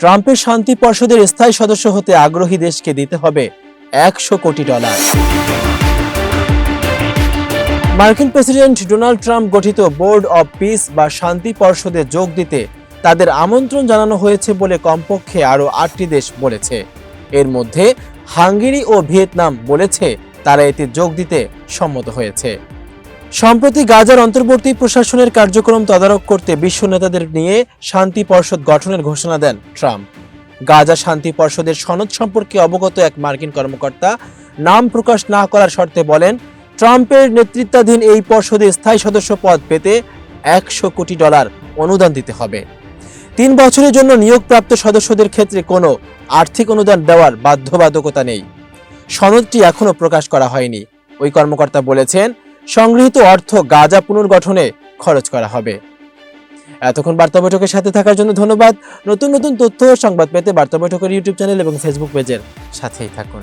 ট্রাম্পের শান্তি পর্ষদের স্থায়ী সদস্য হতে আগ্রহী দেশকে দিতে হবে $100 কোটি। মার্কিন প্রেসিডেন্ট ডোনাল্ড ট্রাম্প গঠিত বোর্ড অব পিস বা শান্তি পর্ষদে যোগ দিতে তাদের আমন্ত্রণ জানানো হয়েছে বলে কমপক্ষে আরও 8টি দেশ বলেছে। এর মধ্যে হাঙ্গেরি ও ভিয়েতনাম বলেছে তারা এতে যোগ দিতে সম্মত হয়েছে। সম্প্রতি গাজার অন্তর্বর্তী প্রশাসনের কার্যক্রম তদারক করতে বিশ্ব নেতাদের নিয়ে শান্তি পর্ষদ গঠনের ঘোষণা দেন ট্রাম্প। গাজা শান্তি পর্ষদের সনদ সম্পর্কে অবগত এক মার্কিন কর্মকর্তা নাম প্রকাশ না করার শর্তে বলেন, ট্রাম্পের নেতৃত্বাধীন এই পর্ষদে স্থায়ী সদস্য পদ পেতে $100 কোটি অনুদান দিতে হবে। 3 বছরের জন্য নিয়োগপ্রাপ্ত সদস্যদের ক্ষেত্রে কোনো আর্থিক অনুদান দেওয়ার বাধ্যবাধকতা নেই। সনদটি এখনো প্রকাশ করা হয়নি। ওই কর্মকর্তা বলেছেন, সংগৃহীত অর্থ গাজা পুনর্গঠনে খরচ করা হবে। এতক্ষণ বার্তা বৈঠকের সাথে থাকার জন্য ধন্যবাদ। নতুন নতুন তথ্য ও সংবাদ পেতে বার্তা বৈঠকের ইউটিউব চ্যানেল এবং ফেসবুক পেজের সাথেই থাকুন।